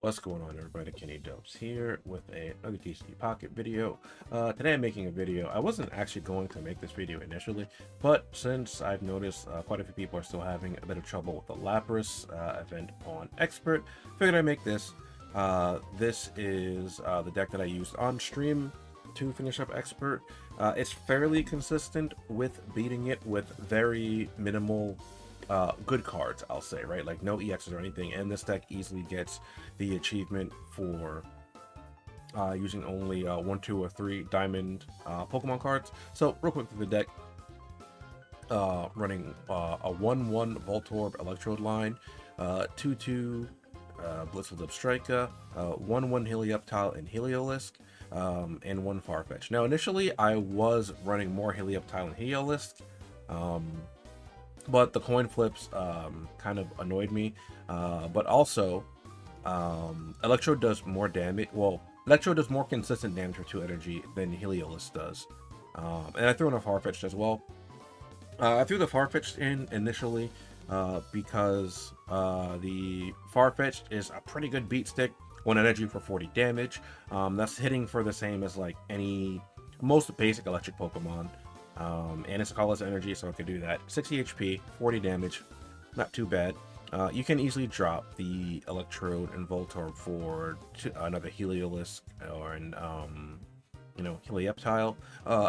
What's going on, everybody? TheKennyDubz here with another TCG Pocket video. Today I'm making a video. I wasn't actually going to make this video initially, but since I've noticed quite a few people are still having a bit of trouble with the Lapras Event on Expert, figured I'd make this. This is the deck that I used on stream to finish up Expert. It's fairly consistent with beating it with very minimal good cards, I'll say, right? Like no EXs or anything, and this deck easily gets the achievement for using only 1, 2, or 3 diamond Pokemon cards. So real quick through the deck, running a 1/1 Voltorb Electrode line, 2/2 Blitzel Zebstrika, 1/1 Helioptile and Heliolisk, and 1 Farfetch. Now initially I was running more Helioptile and Heliolisk, but the coin flips kind of annoyed me. But also, Electrode does more damage. Well, Electrode does more consistent damage for 2 energy than Heliolisk does. And I threw in a Farfetch'd as well. I threw the Farfetch'd in initially because the Farfetch'd is a pretty good beat stick. 1 energy for 40 damage. That's hitting for the same as like most basic electric Pokemon. And it's a colorless energy, so I could do that. 60 HP, 40 damage, not too bad. You can easily drop the Electrode and Voltorb for another Heliolisk or an Helioptile.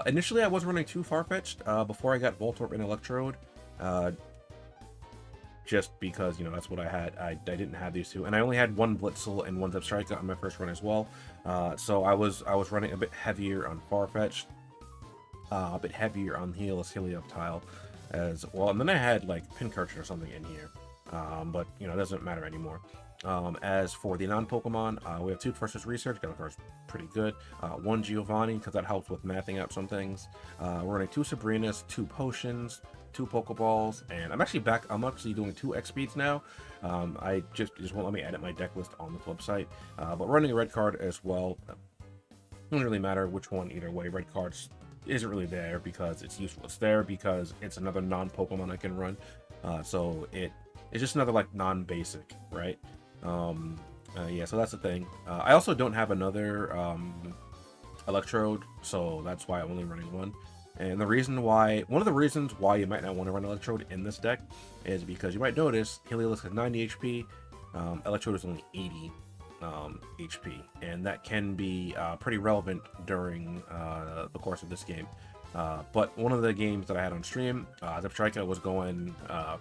Initially, I was running 2 Farfetch'd before I got Voltorb and Electrode, just because that's what I had. I didn't have these 2, and I only had 1 Blitzel and 1 Zebstrika on my first run as well. So I was running a bit heavier on Farfetch'd. A bit heavier on Helioptile as well, and then I had like Pincurchin or something in here, but it doesn't matter anymore. As for the non-Pokemon, we have 2 Versus Research, got cards pretty good, 1 Giovanni because that helps with mathing out some things. We're running 2 Sabrinas, 2 Potions, 2 Pokeballs, and I'm actually doing 2 X speeds now. I just won't let me edit my deck list on the website, but running a red card as well. Doesn't really matter which one either way. Red cards isn't really there because it's useful. It's there because it's another non-Pokemon I can run. So it's just another like non-basic, right? Yeah, so that's the thing. I also don't have another Electrode, so that's why I'm only running 1. And one of the reasons why you might not want to run Electrode in this deck is because you might notice Heliolisk has 90 HP, Electrode is only 80 HP, and that can be pretty relevant during the course of this game. But one of the games that I had on stream, Zebstrika was going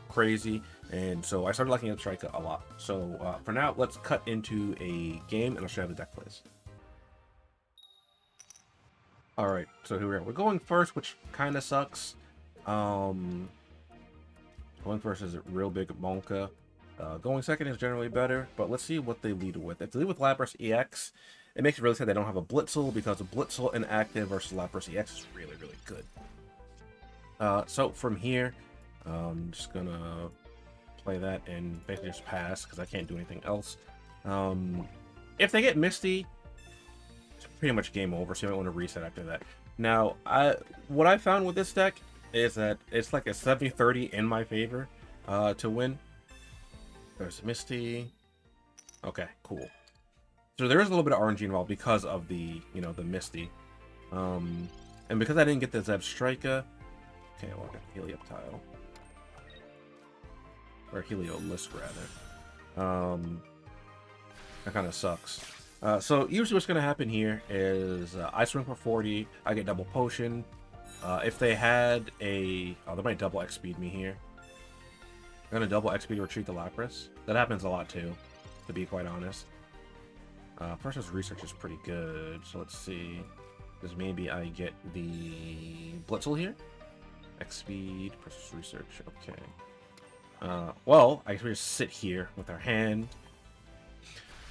crazy, and so I started liking Zebstrika a lot. So for now, let's cut into a game, and I'll show you how the deck plays. Alright, so here we are. We're going first, which kind of sucks. Going first is a real big Monka. Going second is generally better, but let's see what they lead with. If they lead with Lapras EX, it makes it really sad they don't have a Blitzel, because a Blitzel inactive versus Lapras EX is really, really good. So from here, I'm just gonna play that and basically just pass, because I can't do anything else. If they get Misty, it's pretty much game over, so you might want to reset after that. Now, what I found with this deck is that it's like a 70-30 in my favor to win. There's Misty. Okay, cool. So there is a little bit of RNG involved because of the, the Misty. And because I didn't get the Zebstrika. Okay, well, I got Helioptile. Or Heliolisk, rather. That kind of sucks. So usually what's going to happen here is I swing for 40, I get double potion. If they had they might double X speed me here. I'm gonna double XP to retreat the Lapras. That happens a lot too, to be quite honest. Versus Research is pretty good, so let's see. Because maybe I get the Blitzel here. X speed versus Research. Okay. Well, I can just sit here with our hand.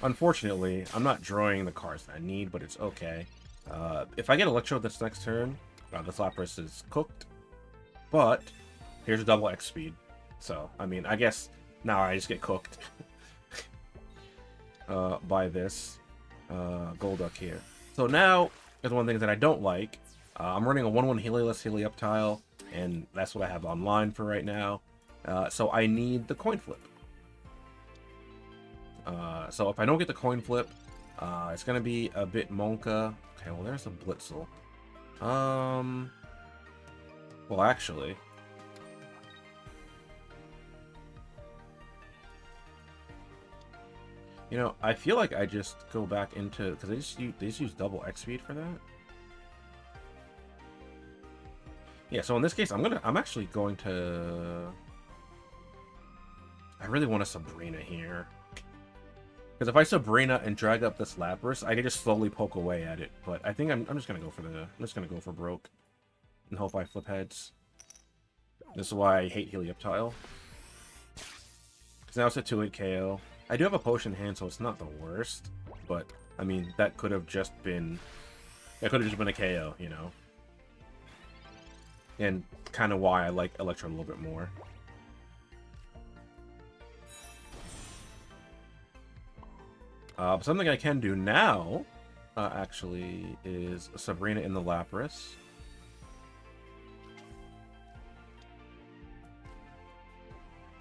Unfortunately, I'm not drawing the cards that I need, but it's okay. If I get Electrode this next turn, this Lapras is cooked. But here's a double X speed. So, I mean, I guess now I just get cooked by this Golduck here. So now, there's one thing that I don't like. I'm running a 1/1 Heliolisk Helioptile, and that's what I have online for right now. So I need the coin flip. So if I don't get the coin flip, it's gonna be a bit Monka. Okay, well there's a Blitzel. Well actually, you know, I feel like I just go back into, because they just use double X speed for that. Yeah, so in this case, I'm actually going to. I really want a Sabrina here, because if I Sabrina and drag up this Lapras, I can just slowly poke away at it. But I think I'm just gonna go for I'm just gonna go for broke, and hope I flip heads. This is why I hate Helioptile, because now it's a 2-hit KO. I do have a potion in hand, so it's not the worst. But I mean, that could have just been a KO, you know. And kind of why I like Electro a little bit more. Something I can do now, actually, is Sabrina in the Lapras.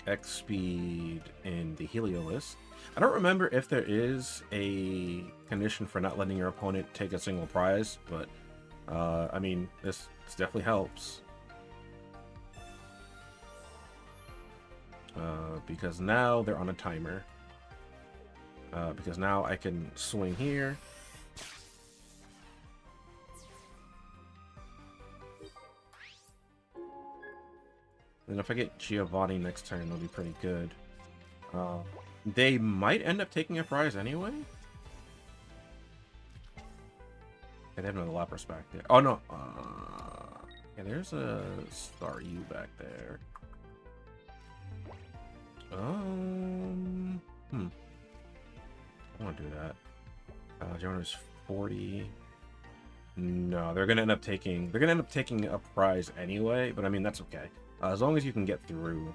X speed in the Heliolisk. I don't remember if there is a condition for not letting your opponent take a single prize, but I mean, this definitely helps. Because now they're on a timer. Because now I can swing here. And if I get Giovanni next turn, it'll be pretty good. They might end up taking a prize anyway. Yeah, they have another Lapras back there. Oh no. Yeah, there's a Staryu back there. I want to do that. Jonah's 40. No, they're gonna end up taking a prize anyway, but I mean that's okay. As long as you can get through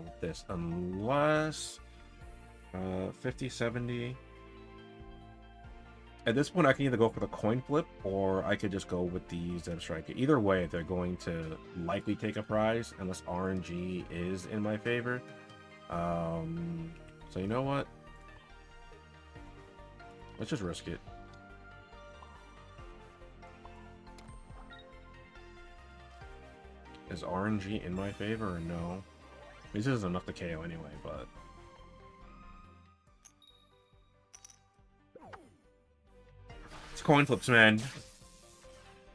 with this, unless 50, 70. At this point, I can either go for the coin flip, or I could just go with the Zeb Striker. Either way, they're going to likely take a prize, unless RNG is in my favor. So you know what? Let's just risk it. Is RNG in my favor or no? This isn't enough to KO anyway, but... It's coin flips, man.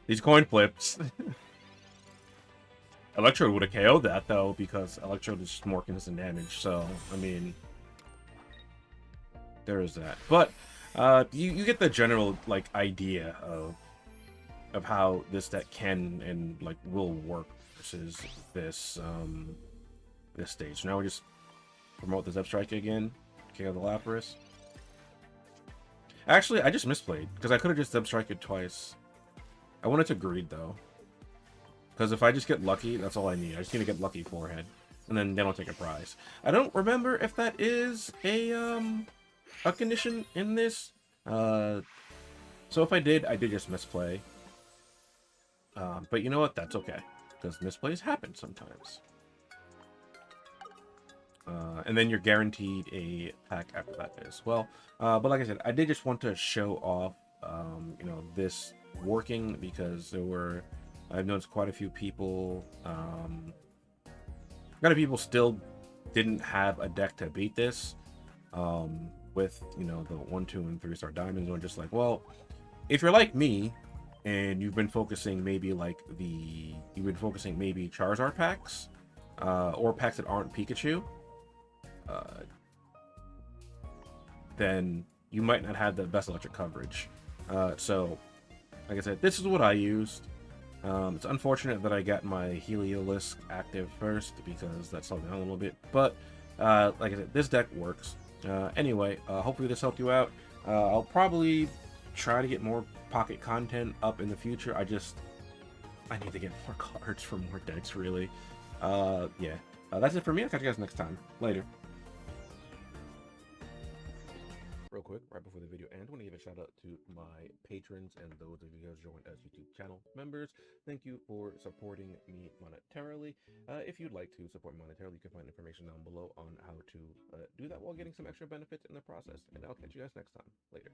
These coin flips. Electrode would have KO'd that, though, because Electrode is just more consistent damage, so, I mean... There is that. But, you get the general, like, idea of how this deck can and, like, will work versus this, this stage. Now we just promote the Zeb Strike again, KO the Lapras. Actually, I just misplayed, because I could have just Zeb Striked it twice. I wanted to greed, though. Because if I just get lucky, that's all I need. I just need to get lucky forehead. And then they don't take a prize. I don't remember if that is a condition in this. So if I did just misplay. But you know what? That's okay. Because misplays happen sometimes. And then you're guaranteed a pack after that as well. But like I said, I did just want to show off, you know, this working, because I've noticed quite a few people, still didn't have a deck to beat this, with, you know, the 1, 2, and 3-star diamonds. And just like, well, if you're like me, and you've been focusing maybe Charizard packs, or packs that aren't Pikachu, then you might not have the best electric coverage. So, like I said, this is what I used. It's unfortunate that I got my Heliolisk active first, because that slowed down a little bit. But, like I said, this deck works. Anyway, hopefully this helped you out. I'll probably try to get more pocket content up in the future. I need to get more cards for more decks, really. Yeah. That's it for me. I'll catch you guys next time. Later. Real quick, right before the video ends, I want to give a shout out to my patrons and those of you guys joined as YouTube channel members. Thank you for supporting me monetarily. If you'd like to support me monetarily, you can find information down below on how to do that while getting some extra benefits in the process. And I'll catch you guys next time. Later.